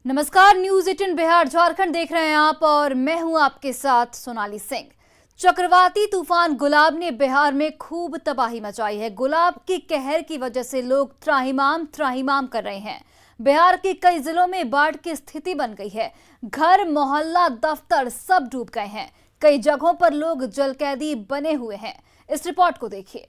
नमस्कार, न्यूज 18 बिहार झारखंड देख रहे हैं आप और मैं हूं आपके साथ सोनाली सिंह। चक्रवाती तूफान गुलाब ने बिहार में खूब तबाही मचाई है। गुलाब की कहर की वजह से लोग त्राहिमाम कर रहे हैं। बिहार के कई जिलों में बाढ़ की स्थिति बन गई है। घर, मोहल्ला, दफ्तर सब डूब गए हैं। कई जगहों पर लोग जलकैदी बने हुए हैं। इस रिपोर्ट को देखिए।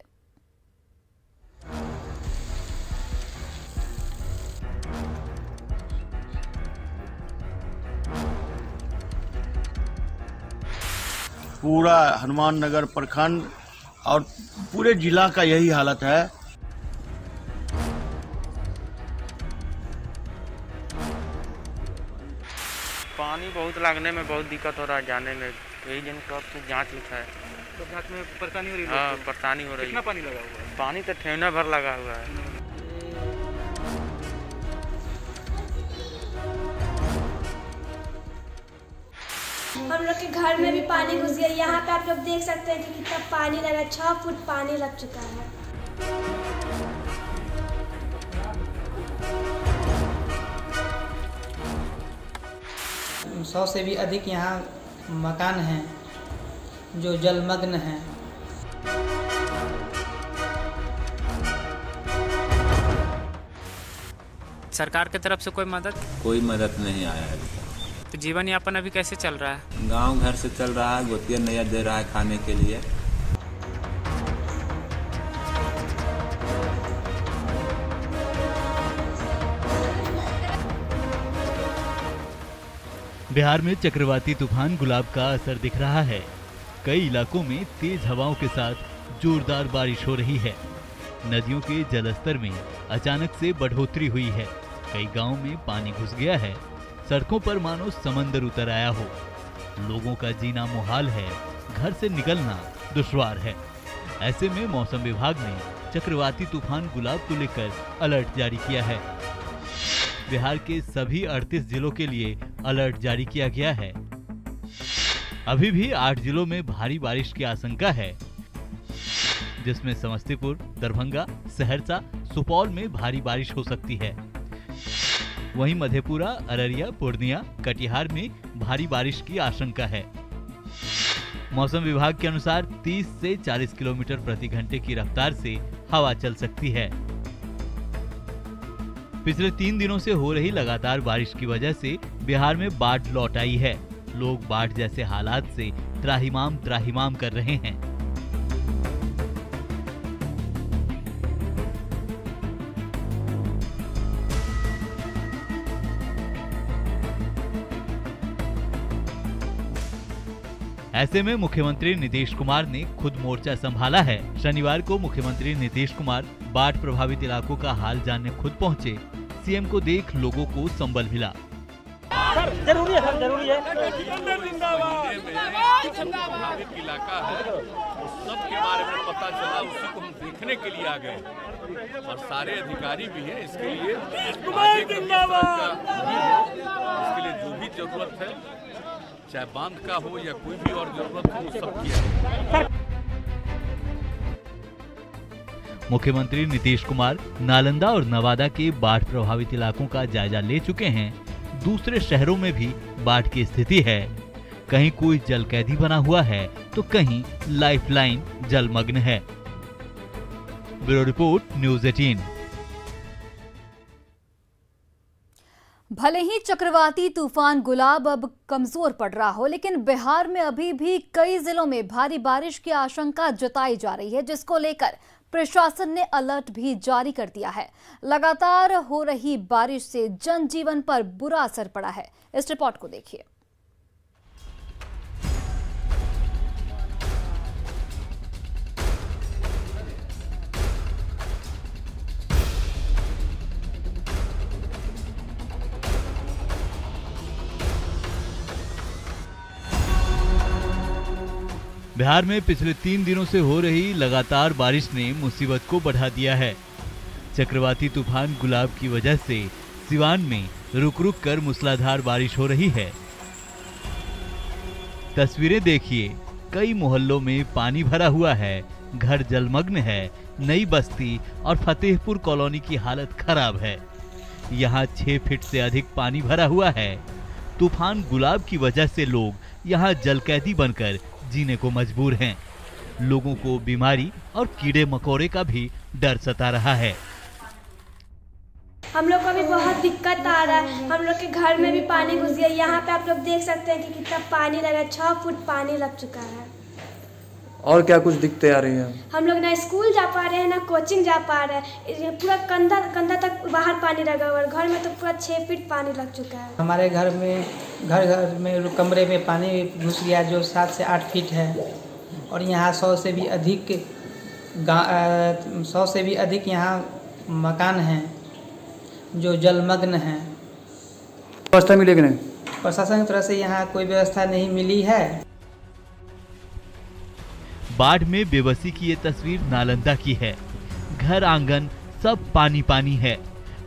पूरा हनुमान नगर प्रखंड और पूरे जिला का यही हालत है। पानी बहुत लगने में बहुत दिक्कत हो रहा है, जाने में यही जन कब से जांच लिखा है। तो जांच में परेशानी हो रही है? हाँ, परेशानी हो रही है। कितना पानी लगा हुआ है? पानी तो ठेवना भर लगा हुआ है। हम लोग के घर में भी पानी घुस गया। यहाँ पे आप लोग देख सकते हैं कि कितना पानी लगा, 6 फुट पानी लग चुका है। 100 से भी अधिक यहाँ मकान हैं जो जलमग्न हैं। सरकार की तरफ से कोई मदद नहीं आया है। तो जीवन यापन अभी कैसे चल रहा है? गांव घर से चल रहा है, गोतिया नया दे रहा है खाने के लिए। बिहार में चक्रवाती तूफान गुलाब का असर दिख रहा है। कई इलाकों में तेज हवाओं के साथ जोरदार बारिश हो रही है। नदियों के जलस्तर में अचानक से बढ़ोतरी हुई है। कई गांवों में पानी घुस गया है। सड़कों पर मानो समंदर उतर आया हो। लोगों का जीना मुहाल है, घर से निकलना दुश्वार है। ऐसे में मौसम विभाग ने चक्रवाती तूफान गुलाब को लेकर अलर्ट जारी किया है। बिहार के सभी 38 जिलों के लिए अलर्ट जारी किया गया है। अभी भी 8 जिलों में भारी बारिश की आशंका है, जिसमें समस्तीपुर, दरभंगा, सहरसा, सुपौल में भारी बारिश हो सकती है। वहीं मधेपुरा, अररिया, पूर्णिया, कटिहार में भारी बारिश की आशंका है। मौसम विभाग के अनुसार 30 से 40 किलोमीटर प्रति घंटे की रफ्तार से हवा चल सकती है। पिछले 3 दिनों से हो रही लगातार बारिश की वजह से बिहार में बाढ़ लौट आई है। लोग बाढ़ जैसे हालात से त्राहिमाम कर रहे हैं। ऐसे में मुख्यमंत्री नीतीश कुमार ने खुद मोर्चा संभाला है। शनिवार को मुख्यमंत्री नीतीश कुमार बाढ़ प्रभावित इलाकों का हाल जानने खुद पहुंचे। सीएम को देख लोगों को संबल मिला। जरूरी है, जरूरी है। प्रभावित इलाका है, सब के बारे में पता चला, उसी को हम देखने के लिए आ गए और सारे अधिकारी भी हैं इसके लिए। इसके लिए जो भी जरूरत है, चाहे बांध का हो या कोई भी और जरूरत हो, सब किया। मुख्यमंत्री नीतीश कुमार नालंदा और नवादा के बाढ़ प्रभावित इलाकों का जायजा ले चुके हैं। दूसरे शहरों में भी बाढ़ की स्थिति है। कहीं कोई जलकैदी बना हुआ है तो कहीं लाइफलाइन जलमग्न है। Bureau report, news 18। भले ही चक्रवाती तूफान गुलाब अब कमजोर पड़ रहा हो, लेकिन बिहार में अभी भी कई जिलों में भारी बारिश की आशंका जताई जा रही है, जिसको लेकर प्रशासन ने अलर्ट भी जारी कर दिया है। लगातार हो रही बारिश से जनजीवन पर बुरा असर पड़ा है। इस रिपोर्ट को देखिए। बिहार में पिछले 3 दिनों से हो रही लगातार बारिश ने मुसीबत को बढ़ा दिया है। चक्रवाती तूफान गुलाब की वजह से सिवान में रुक कर मूसलाधार बारिश हो रही है। तस्वीरें देखिए, कई मोहल्लों में पानी भरा हुआ है, घर जलमग्न है। नई बस्ती और फतेहपुर कॉलोनी की हालत खराब है। यहाँ 6 फीट से अधिक पानी भरा हुआ है। तूफान गुलाब की वजह से लोग यहाँ जलकैदी बनकर जीने को मजबूर हैं। लोगों को बीमारी और कीड़े मकोड़े का भी डर सता रहा है। हम लोग को भी बहुत दिक्कत आ रहा है। हम लोग के घर में भी पानी घुस गया। यहाँ पे आप लोग देख सकते हैं कि कितना पानी लगा, 6 फुट पानी लग चुका है। और क्या कुछ दिक्कतें आ रही हैं? हम लोग ना स्कूल जा पा रहे हैं ना कोचिंग जा पा रहे हैं। पूरा कंधा तक बाहर पानी लगा हुआ है। घर में तो पूरा 6 फीट पानी लग चुका है। हमारे घर में कमरे में पानी घुस गया जो 7 से 8 फीट है। और यहाँ 100 से भी अधिक यहाँ मकान हैं जो जलमग्न हैं। व्यवस्था मिली कि नहीं? प्रशासन की तरफ से यहाँ कोई व्यवस्था नहीं मिली है। बाढ़ में बेबसी की ये तस्वीर नालंदा की है। घर आंगन सब पानी पानी है।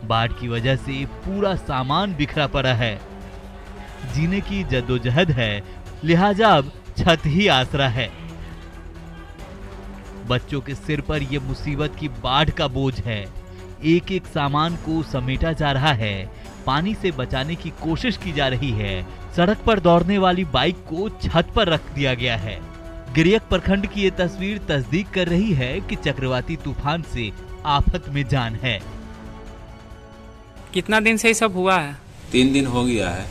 बाढ़ की वजह से पूरा सामान बिखरा पड़ा है। जीने की जद्दोजहद है, लिहाजा अब छत ही आसरा है। बच्चों के सिर पर यह मुसीबत की बाढ़ का बोझ है। एक एक सामान को समेटा जा रहा है। पानी से बचाने की कोशिश की जा रही है। सड़क पर दौड़ने वाली बाइक को छत पर रख दिया गया है। गिरियक प्रखंड की ये तस्वीर तस्दीक कर रही है कि चक्रवाती तूफान से आफत में जान है। कितना दिन से ये सब हुआ है? 3 दिन हो गया है।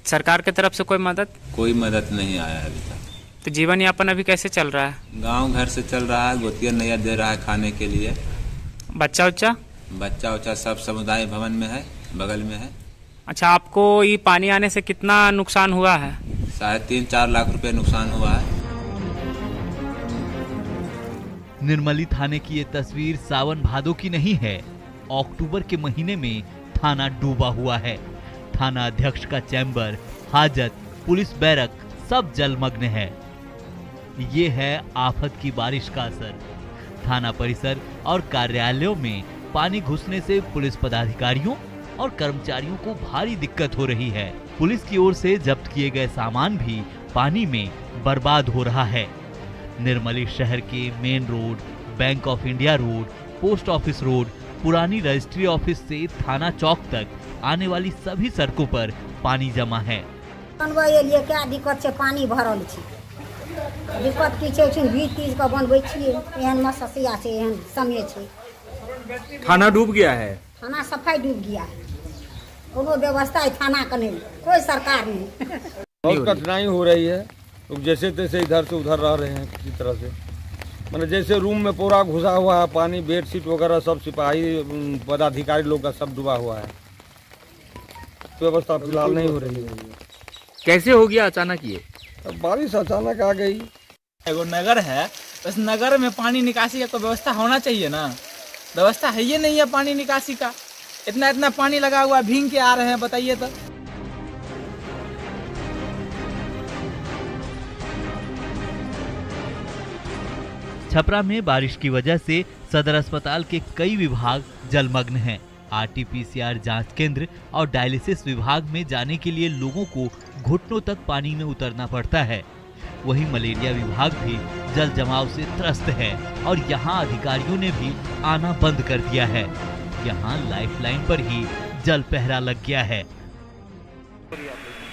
सरकार की तरफ से कोई मदद? कोई मदद नहीं आया अभी तक। तो जीवन यापन अभी कैसे चल रहा है? गांव घर से चल रहा है। गोतिया नैया दे रहा है खाने के लिए। बच्चा उच्चा सब समुदाय भवन में है, बगल में है। अच्छा, आपको ये पानी आने से कितना नुकसान हुआ है? 3.5-4 लाख रुपए नुकसान हुआ है। निर्मली थाने की ये तस्वीर सावन भादो की नहीं है। अक्टूबर के महीने में थाना डूबा हुआ है। थाना अध्यक्ष का चैम्बर, हाजत, पुलिस बैरक सब जलमग्न है। ये है आफत की बारिश का असर। थाना परिसर और कार्यालयों में पानी घुसने से पुलिस पदाधिकारियों और कर्मचारियों को भारी दिक्कत हो रही है। पुलिस की ओर से जब्त किए गए सामान भी पानी में बर्बाद हो रहा है। निर्मली शहर के main road, bank of India road, post office road, पुरानी रजिस्ट्री ऑफिस से थाना चौक तक आने वाली सभी सड़कों पर पानी जमा है। क्या दिक्कत है? पानी भरल है। दिक्कत की छै? बीज तीज का बनबै छियै, एहन मससिया छै, एहन समय छै। थाना डूब गया है। थाना सफाई डूब गया है। कोनो व्यवस्था है थाना का नहीं, कोई सरकार नहीं। बहुत कठिनाई हो रही है। तो जैसे तैसे इधर से उधर रह रहे हैं किसी तरह से। मतलब जैसे रूम में पूरा घुसा हुआ है पानी, बेडशीट वगैरह सब सिपाही पदाधिकारी लोग का सब डूबा हुआ है। व्यवस्था फिलहाल नहीं हो रही है। कैसे हो गया अचानक ये? बारिश अचानक आ गई। एगो नगर है, उस नगर में पानी निकासी का कोई व्यवस्था होना चाहिए ना। व्यवस्था है ये नहीं है पानी निकासी का। इतना पानी लगा हुआ, भींग के आ रहे हैं, बताइए तो। छपरा में बारिश की वजह से सदर अस्पताल के कई विभाग जलमग्न हैं। आरटी-पीसीआर जांच केंद्र और डायलिसिस विभाग में जाने के लिए लोगों को घुटनों तक पानी में उतरना पड़ता है। वहीं मलेरिया विभाग भी जल जमाव से त्रस्त है और यहां अधिकारियों ने भी आना बंद कर दिया है। यहां लाइफलाइन पर ही जल पहरा लग गया है।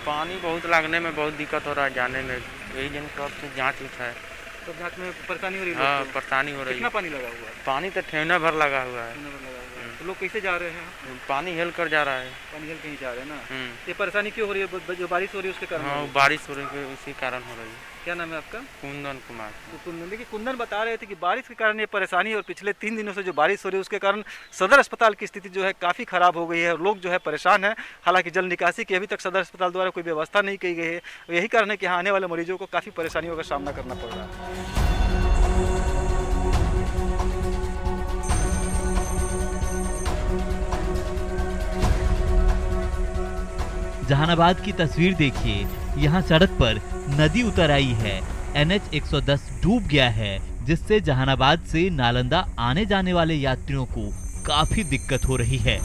पानी बहुत लगने में बहुत दिक्कत हो रहा है, जाने में। यही जन कब से जांच है। तो जांच में परेशानी हो रही है? हाँ, परेशानी हो रही है। कितना पानी लगा हुआ है? पानी तो ठेवना भर लगा हुआ है। तो लोग कैसे जा रहे हैं? पानी हेल कर जा रहा है। पानी हेल कहीं जा रहे हैं ना। ये परेशानी क्यों हो रही है? जो बारिश हो रही है उसके कारण? हाँ, बारिश हो रही है, उसी कारण हो रही है। क्या नाम है आपका? कुंदन कुमार। तो कुंदन, देखिए कुंदन बता रहे थे कि बारिश के कारण ये परेशानी, और पिछले 3 दिनों से जो बारिश हो रही है उसके कारण सदर अस्पताल की स्थिति जो है काफ़ी खराब हो गई है और लोग जो है परेशान हैं। हालांकि जल निकासी की अभी तक सदर अस्पताल द्वारा कोई व्यवस्था नहीं की गई है। यही कारण है कि यहाँ आने वाले मरीजों को काफ़ी परेशानियों का सामना करना पड़ रहा है। जहानाबाद की तस्वीर देखिए। यहाँ सड़क पर नदी उतर आई है। NH 110 डूब गया है, जिससे जहानाबाद से नालंदा आने जाने वाले यात्रियों को काफी दिक्कत हो रही है।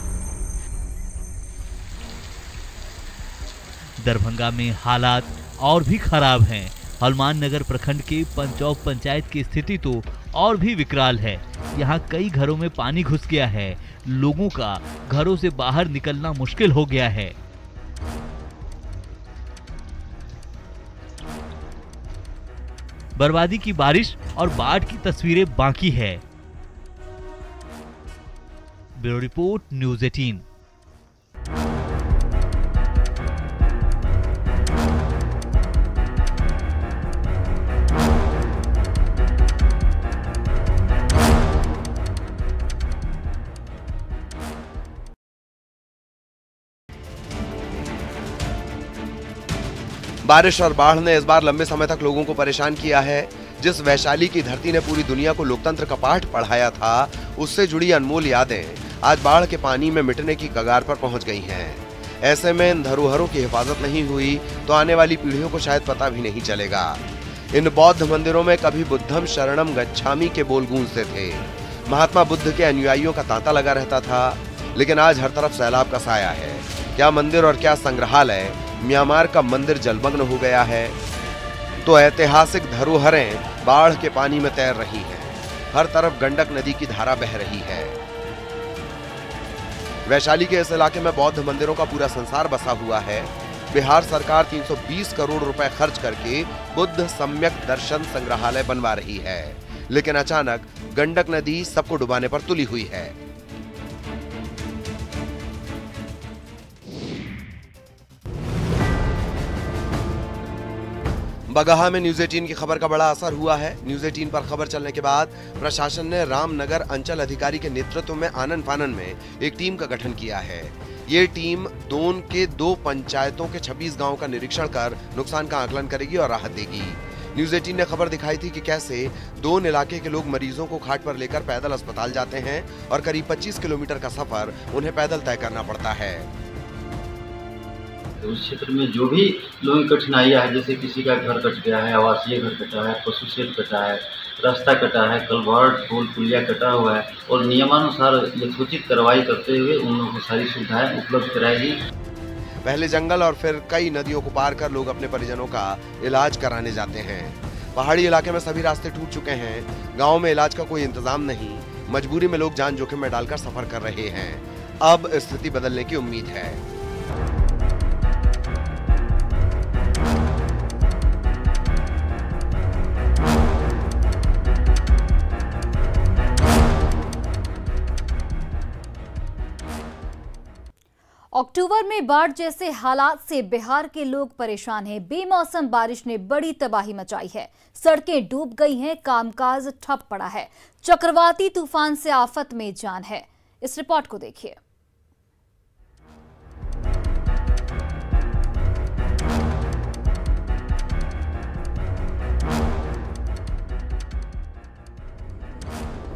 दरभंगा में हालात और भी खराब हैं। हनुमान नगर प्रखंड के पंचौक पंचायत की स्थिति तो और भी विकराल है। यहाँ कई घरों में पानी घुस गया है। लोगों का घरों से बाहर निकलना मुश्किल हो गया है। बर्बादी की बारिश और बाढ़ की तस्वीरें बाकी है। Bureau report, news 18। बारिश और बाढ़ ने इस बार लंबे समय तक लोगों को परेशान किया है। जिस वैशाली की धरती ने पूरी दुनिया को लोकतंत्र का पाठ पढ़ाया था, उससे जुड़ी अनमोल यादें आज बाढ़ के पानी में मिटने की कगार पर पहुंच गई हैं। ऐसे में इन धरोहरों की हिफाजत नहीं हुई तो आने वाली पीढ़ियों को शायद पता भी नहीं चलेगा। इन बौद्ध मंदिरों में कभी बुद्धम शरणम गच्छामि के बोल गूंजते थे। महात्मा बुद्ध के अनुयायियों का तांता लगा रहता था, लेकिन आज हर तरफ सैलाब का साया है। क्या मंदिर और क्या संग्रहालय। म्यांमार का मंदिर जलमग्न हो गया है तो ऐतिहासिक धरोहरें बाढ़ के पानी में तैर रही हैं। हर तरफ गंडक नदी की धारा बह रही है। वैशाली के इस इलाके में बौद्ध मंदिरों का पूरा संसार बसा हुआ है। बिहार सरकार 320 करोड़ रुपए खर्च करके बुद्ध सम्यक दर्शन संग्रहालय बनवा रही है, लेकिन अचानक गंडक नदी सबको डुबाने पर तुली हुई है। बगहा में न्यूज़ 18 की खबर का बड़ा असर हुआ है। न्यूज़ 18 पर खबर चलने के बाद प्रशासन ने रामनगर अंचल अधिकारी के नेतृत्व में आनन फानन में एक टीम का गठन किया है। ये टीम दोन के 2 पंचायतों के 26 गांवों का निरीक्षण कर नुकसान का आकलन करेगी और राहत देगी। न्यूज़ 18 ने खबर दिखाई थी कि कैसे दोन इलाके के लोग मरीजों को खाट पर लेकर पैदल अस्पताल जाते हैं और करीब 25 किलोमीटर का सफर उन्हें पैदल तय करना पड़ता है। उस क्षेत्र में जो भी लोगों की कठिनाइयाँ है, जैसे किसी का घर कट गया है, आवासीय घर कटा है, पशु शेड कटा है, रास्ता कटा है, कलवर्ट पुल पुलिया कटा हुआ है, और नियमानुसार यथोचित कार्रवाई करते हुए उन लोगों को सारी सुविधाएं उपलब्ध कराएगी। पहले जंगल और फिर कई नदियों को पार कर लोग अपने परिजनों का इलाज कराने जाते हैं। पहाड़ी इलाके में सभी रास्ते टूट चुके हैं। गाँव में इलाज का कोई इंतजाम नहीं। मजबूरी में लोग जान जोखिम में डालकर सफर कर रहे हैं। अब स्थिति बदलने की उम्मीद है। अक्टूबर में बाढ़ जैसे हालात से बिहार के लोग परेशान हैं। बेमौसम बारिश ने बड़ी तबाही मचाई है। सड़कें डूब गई हैं, कामकाज ठप पड़ा है। चक्रवाती तूफान से आफत में जान है। इस रिपोर्ट को देखिए।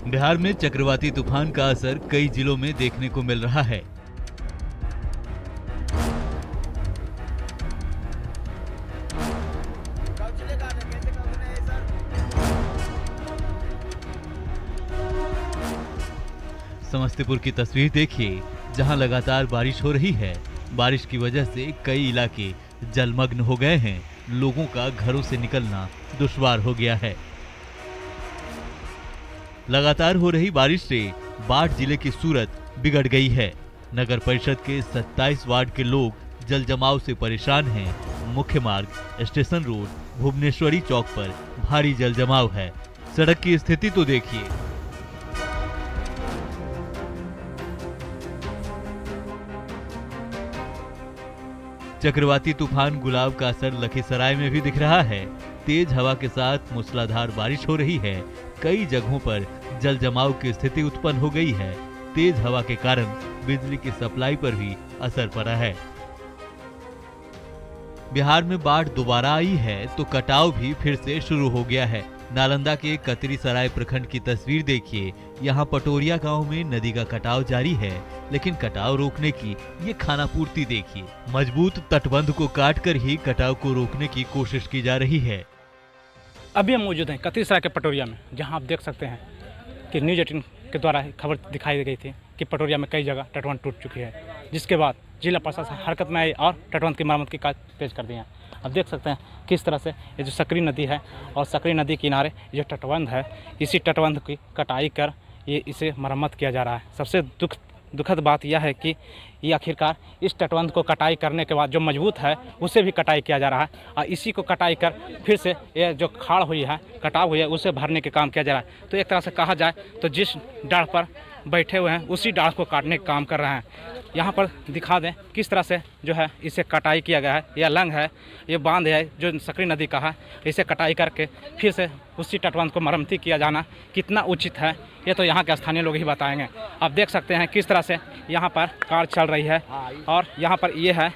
बिहार में चक्रवाती तूफान का असर कई जिलों में देखने को मिल रहा है। समस्तीपुर की तस्वीर देखिए, जहां लगातार बारिश हो रही है। बारिश की वजह से कई इलाके जलमग्न हो गए हैं। लोगों का घरों से निकलना दुश्वार हो गया है। लगातार हो रही बारिश से बाढ़ जिले की सूरत बिगड़ गई है। नगर परिषद के 27 वार्ड के लोग जल जमाव से परेशान हैं। मुख्य मार्ग, स्टेशन रोड, भुवनेश्वरी चौक पर भारी जल जमाव है। सड़क की स्थिति तो देखिए। चक्रवाती तूफान गुलाब का असर लखीसराय में भी दिख रहा है। तेज हवा के साथ मूसलाधार बारिश हो रही है। कई जगहों पर जल जमाव की स्थिति उत्पन्न हो गई है। तेज हवा के कारण बिजली की सप्लाई पर भी असर पड़ा है। बिहार में बाढ़ दोबारा आई है तो कटाव भी फिर से शुरू हो गया है। नालंदा के कतरीसराय प्रखंड की तस्वीर देखिए। यहाँ पटोरिया गांव में नदी का कटाव जारी है, लेकिन कटाव रोकने की ये खानापूर्ति देखिए। मजबूत तटबंध को काटकर ही कटाव को रोकने की कोशिश की जा रही है। अभी हम मौजूद हैं कतरीसराय के पटोरिया में, जहां आप देख सकते हैं कि न्यूज़ 18 के द्वारा खबर दिखाई गई थी कि पटोरिया में कई जगह तटबंध टूट चुकी है, जिसके बाद जिला प्रशासन हरकत में आई और तटबंध की मरम्मत की कार्य तेज कर दिए हैं। अब देख सकते हैं किस तरह से ये जो सकरी नदी है और सकरी नदी किनारे जो तटबंध है, इसी तटबंध की कटाई कर ये इसे मरम्मत किया जा रहा है। सबसे दुख दुखद बात यह है कि ये आखिरकार इस तटबंध को कटाई करने के बाद जो मजबूत है उसे भी कटाई किया जा रहा है और इसी को कटाई कर फिर से ये जो खाड़ हुई है, कटाव हुई है, उसे भरने के काम किया जा रहा है। तो एक तरह से कहा जाए तो जिस डाढ़ पर बैठे हुए हैं उसी डाढ़ को काटने का काम कर रहे हैं। यहाँ पर दिखा दें किस तरह से जो है इसे कटाई किया गया है। यह लंग है, ये बांध है जो सकरी नदी का है, इसे कटाई करके फिर से उसी तटबंध को मरम्मती किया जाना कितना उचित है ये तो यहाँ के स्थानीय लोग ही बताएंगे। आप देख सकते हैं किस तरह से यहाँ पर कार्य चल रही है और यहाँ पर ये है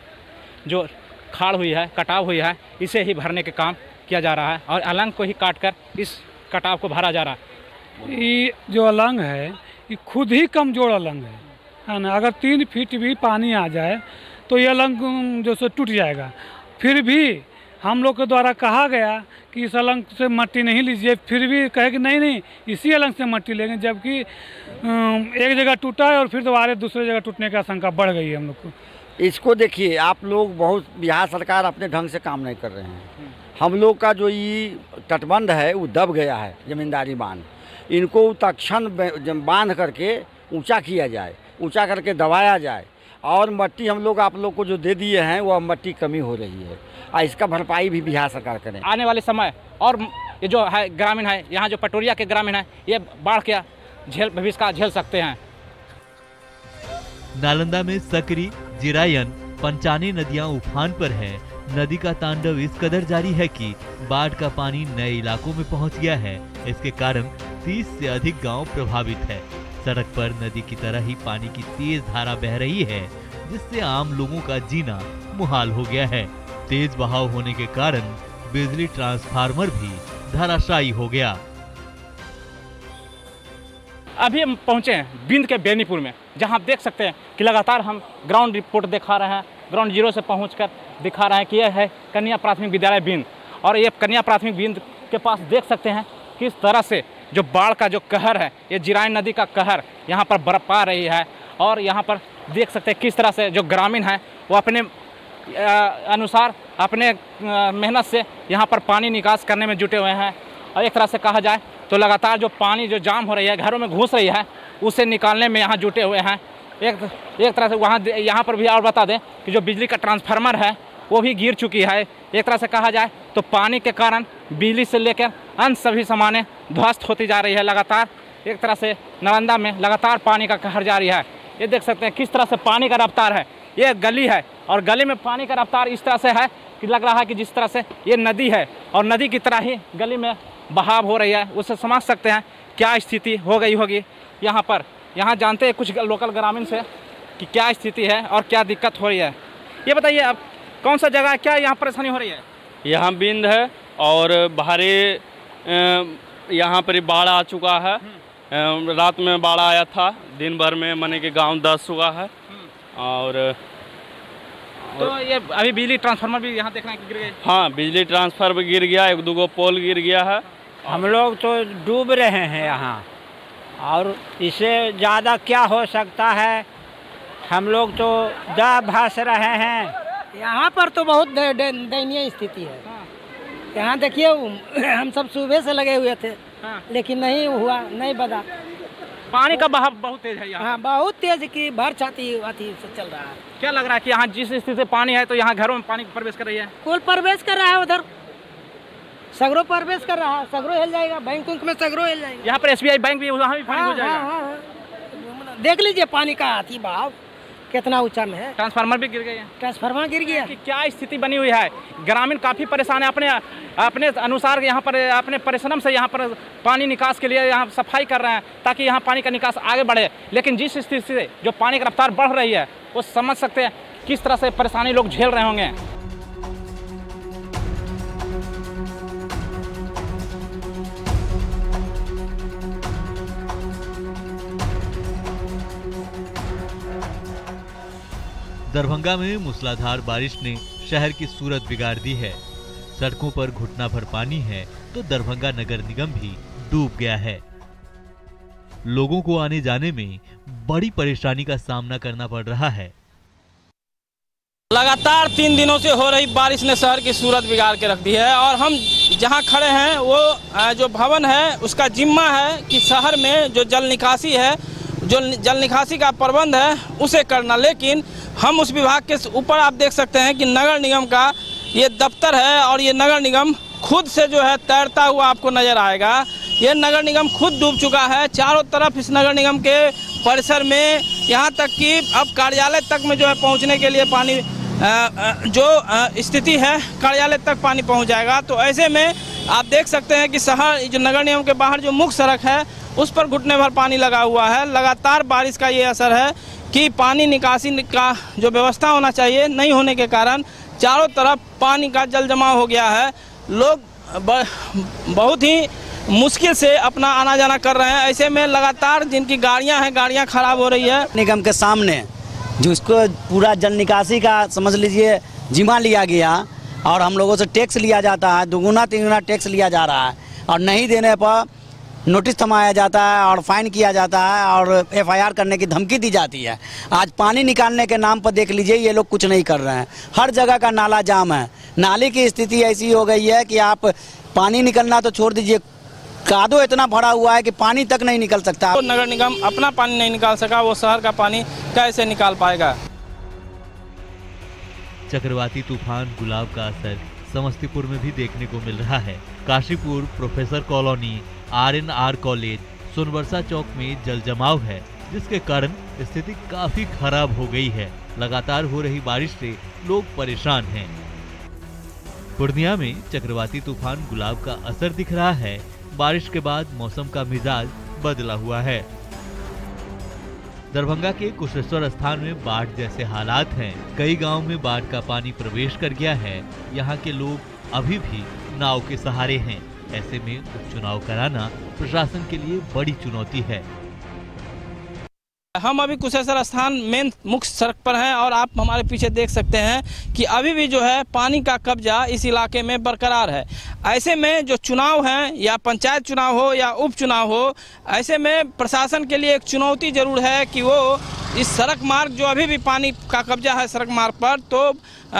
जो खाड़ हुई है, कटाव हुई है, इसे ही भरने के काम किया जा रहा है और अलंग को ही काट कर इस कटाव को भरा जा रहा है। ये जो अलंग है ये खुद ही कमजोर अलंग है ना। अगर 3 फीट भी पानी आ जाए तो ये अलंग जो सो टूट जाएगा। फिर भी हम लोग के द्वारा कहा गया कि इस अलंग से मट्टी नहीं लीजिए, फिर भी कहे कि नहीं इसी अलंग से मट्टी लेंगे, जबकि एक जगह टूटा है और फिर दोबारा दूसरे जगह टूटने की आशंका बढ़ गई है हम लोग को। इसको देखिए आप लोग, बहुत बिहार सरकार अपने ढंग से काम नहीं कर रहे हैं। हम लोग का जो ये तटबंध है वो दब गया है, जमींदारी बांध, इनको तत्क्षण बांध करके ऊंचा किया जाए, ऊंचा करके दबाया जाए और मट्टी हम लोग आप लोग को जो दे दिए हैं वो मट्टी कमी हो रही है और इसका भरपाई भी बिहार सरकार करें। आने वाले समय और ये जो है ग्रामीण है, यहाँ जो पटोरिया के ग्रामीण है, ये बाढ़ के भविष्य का झेल सकते हैं। नालंदा में सकरी, जिरायन, पंचानी नदियां उफान पर हैं। नदी का तांडव इस कदर जारी है कि बाढ़ का पानी नए इलाकों में पहुंच गया है। इसके कारण 30 से अधिक गांव प्रभावित है। सड़क पर नदी की तरह ही पानी की तेज धारा बह रही है, जिससे आम लोगों का जीना मुहाल हो गया है। तेज बहाव होने के कारण बिजली ट्रांसफार्मर भी धराशायी हो गया। अभी हम पहुंचे हैं बिंद के बेनीपुर में, जहां आप देख सकते हैं कि लगातार हम ग्राउंड रिपोर्ट दिखा रहे हैं, ग्राउंड जीरो से पहुंचकर दिखा रहे हैं कि यह है कन्या प्राथमिक विद्यालय बिंद। और ये कन्या प्राथमिक बिंद के पास देख सकते हैं किस तरह से जो बाढ़ का जो कहर है, ये जिरायन नदी का कहर यहाँ पर बरपा रही है। और यहाँ पर देख सकते हैं किस तरह से जो ग्रामीण हैं वो अपने अनुसार अपने मेहनत से यहाँ पर पानी निकास करने में जुटे हुए हैं। और एक तरह से कहा जाए तो लगातार जो पानी जो जाम हो रही है, घरों में घुस रही है, उसे निकालने में यहाँ जुटे हुए हैं। एक तरह से यहाँ पर भी और बता दें कि जो बिजली का ट्रांसफार्मर है वो भी गिर चुकी है। एक तरह से कहा जाए तो पानी के कारण बिजली से लेकर अन्य सभी सामानें ध्वस्त होती जा रही है। लगातार एक तरह से नालंदा में लगातार पानी का कहर जारी है। ये देख सकते हैं किस तरह से पानी का रफ्तार है। ये गली है और गली में पानी का रफ्तार इस तरह से है कि लग रहा है कि जिस तरह से ये नदी है और नदी की तरह ही गली में बहाव हो रही है। उससे समझ सकते हैं क्या स्थिति हो गई होगी यहाँ पर। यहाँ जानते हैं कुछ लोकल ग्रामीण से कि क्या स्थिति है और क्या दिक्कत हो रही है। ये बताइए अब कौन सा जगह है, क्या यहाँ परेशानी हो रही है? यहाँ बिंद है और भारी यहाँ पर बाढ़ आ चुका है। रात में बाढ़ आया था, दिन भर में माने कि गांव दस हुआ है। और तो ये अभी बिजली ट्रांसफार्मर भी यहाँ देख रहे हैं कि गिर गए? हाँ, बिजली ट्रांसफार्मर भी गिर गया, 1-2 पोल गिर गया है। हम लोग तो डूब रहे हैं यहाँ, और इससे ज़्यादा क्या हो सकता है। हम लोग तो दब भास रहे हैं। यहाँ पर तो बहुत दयनीय स्थिति है। यहाँ देखिए हम सब सुबह से लगे हुए थे, लेकिन नहीं हुआ, नहीं बदा। पानी का बहाव बहुत तेज है यहाँ। हाँ, बहुत तेज की भर छाती से चल रहा है। क्या लग रहा है कि यहाँ जिस स्थिति से पानी है तो यहाँ घरों में पानी प्रवेश कर रही है? कुल प्रवेश कर रहा है, उधर सगरो प्रवेश कर रहा है, सगरो हिल जाएगा, बैंक में सगरो हिल जाएगा। यहाँ पर SBI बैंक भी, वहाँ भी पानी हो जाएगा। हाँ। देख लीजिए पानी का हाथी बहाव कितना ऊंचा में है। ट्रांसफार्मर भी गिर गया। ट्रांसफार्मर गिर गया। कि क्या स्थिति बनी हुई है। ग्रामीण काफ़ी परेशान है। अपने अनुसार यहाँ पर अपने परिश्रम से यहाँ पर पानी निकास के लिए यहाँ सफाई कर रहे हैं ताकि यहाँ पानी का निकास आगे बढ़े। लेकिन जिस स्थिति से जो पानी की रफ्तार बढ़ रही है वो समझ सकते हैं किस तरह से परेशानी लोग झेल रहे होंगे। दरभंगा में मूसलाधार बारिश ने शहर की सूरत बिगाड़ दी है। सड़कों पर घुटना भर पानी है तो दरभंगा नगर निगम भी डूब गया है। लोगों को आने जाने में बड़ी परेशानी का सामना करना पड़ रहा है। लगातार 3 दिनों से हो रही बारिश ने शहर की सूरत बिगाड़ के रख दी है। और हम जहां खड़े हैं वो जो भवन है उसका जिम्मा है कि शहर में जो जल निकासी है जो जल निकासी का प्रबंध है उसे करना। लेकिन हम उस विभाग के ऊपर आप देख सकते हैं कि नगर निगम का ये दफ्तर है और ये नगर निगम खुद से जो है तैरता हुआ आपको नज़र आएगा। ये नगर निगम खुद डूब चुका है। चारों तरफ इस नगर निगम के परिसर में, यहाँ तक कि अब कार्यालय तक में जो है पहुँचने के लिए पानी जो स्थिति है, कार्यालय तक पानी पहुँच जाएगा। तो ऐसे में आप देख सकते हैं कि शहर जो नगर निगम के बाहर जो मुख्य सड़क है उस पर घुटने भर पानी लगा हुआ है। लगातार बारिश का ये असर है कि पानी निकासी का जो व्यवस्था होना चाहिए नहीं होने के कारण चारों तरफ पानी का जल जमाव हो गया है। लोग बहुत ही मुश्किल से अपना आना जाना कर रहे हैं। ऐसे में लगातार जिनकी गाड़ियां हैं, गाड़ियां खराब हो रही है। निगम के सामने जिसको पूरा जल निकासी का समझ लीजिए जिम्मा लिया गया और हम लोगों से टैक्स लिया जाता है, दुगुना तिगुना टैक्स लिया जा रहा है और नहीं देने पर नोटिस थमाया जाता है और फाइन किया जाता है और FIR करने की धमकी दी जाती है। आज पानी निकालने के नाम पर देख लीजिए ये लोग कुछ नहीं कर रहे हैं। हर जगह का नाला जाम है। नाले की स्थिति ऐसी हो गई है कि आप पानी निकलना तो छोड़ दीजिए, कादो इतना भरा हुआ है कि पानी तक नहीं निकल सकता। तो नगर निगम अपना पानी नहीं निकाल सका, वो शहर का पानी कैसे निकाल पाएगा। चक्रवाती तूफान गुलाब का असर समस्तीपुर में भी देखने को मिल रहा है। Kashipur, professor colony, RNR college, Sonbarsa Chowk में जल जमाव है, जिसके कारण स्थिति काफी खराब हो गई है। लगातार हो रही बारिश से लोग परेशान हैं। पूर्णिया में चक्रवाती तूफान गुलाब का असर दिख रहा है। बारिश के बाद मौसम का मिजाज बदला हुआ है। दरभंगा के कुशेश्वर स्थान में बाढ़ जैसे हालात हैं। कई गांव में बाढ़ का पानी प्रवेश कर गया है। यहां के लोग अभी भी नाव के सहारे हैं। ऐसे में उपचुनाव कराना प्रशासन के लिए बड़ी चुनौती है। हम अभी कुशेश्वर स्थान मेन मुख्य सड़क पर हैं और आप हमारे पीछे देख सकते हैं कि अभी भी जो है पानी का कब्जा इस इलाके में बरकरार है। ऐसे में जो चुनाव हैं, या पंचायत चुनाव हो या उपचुनाव हो, ऐसे में प्रशासन के लिए एक चुनौती जरूर है कि वो इस सड़क मार्ग जो अभी भी पानी का कब्जा है सड़क मार्ग पर, तो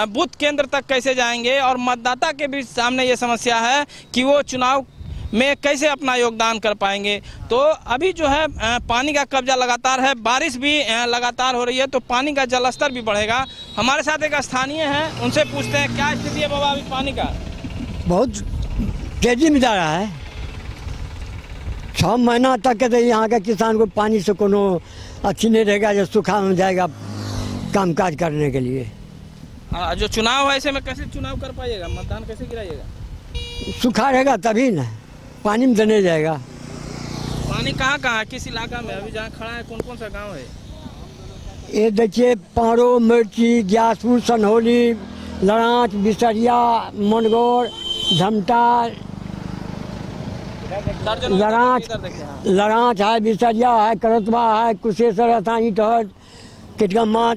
बूथ केंद्र तक कैसे जाएंगे। और मतदाता के भी सामने ये समस्या है कि वो चुनाव में कैसे अपना योगदान कर पाएंगे। तो अभी जो है पानी का कब्जा लगातार है, बारिश भी लगातार हो रही है, तो पानी का जलस्तर भी बढ़ेगा। हमारे साथ एक स्थानीय हैं, उनसे पूछते हैं क्या स्थिति है बाबा अभी पानी का। बहुत तेजी में जा रहा है। 6 महीना तक के यहाँ के किसान को पानी से कोनो अच्छी नहीं रहेगा, जो सूखा हो जाएगा कामकाज करने के लिए। जो चुनाव है ऐसे में कैसे चुनाव कर पाइएगा, मतदान कैसे गिराइएगा। सूखा रहेगा तभी ना, पानी में तो नहीं जाएगा। पानी कहाँ है, किस इलाका में अभी जहाँ खड़ा है, कौन कौन सा गांव है। ये देखिए पारो, मिर्ची, ग्यासपुर, सनहोली, लड़ाच, बिसरिया, मनगौर, झमटा, लड़ाच है, बिसरिया है, करतवा है, कुशेश्वर स्थानी टहर, किटगम्मा,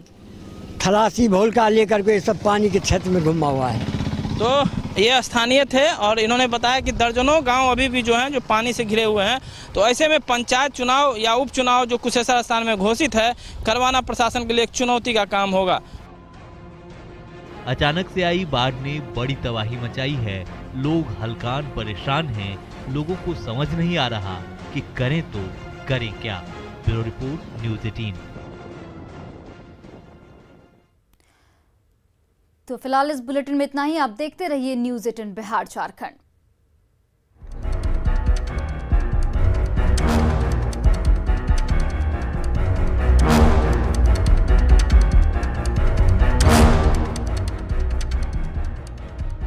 थलासी, भोलका लेकर के सब पानी के क्षेत्र में घुमा हुआ है। तो ये स्थानीय थे और इन्होंने बताया कि दर्जनों गांव अभी भी जो हैं जो पानी से घिरे हुए हैं। तो ऐसे में पंचायत चुनाव या उपचुनाव जो कुशेश्वर स्थान में घोषित है, करवाना प्रशासन के लिए एक चुनौती का काम होगा। अचानक से आई बाढ़ ने बड़ी तबाही मचाई है। लोग हलकान परेशान हैं। लोगों को समझ नहीं आ रहा कि करें तो करें क्या। Bureau report, news 18। तो फिलहाल इस बुलेटिन में इतना ही। आप देखते रहिए न्यूज़ 18 बिहार झारखंड।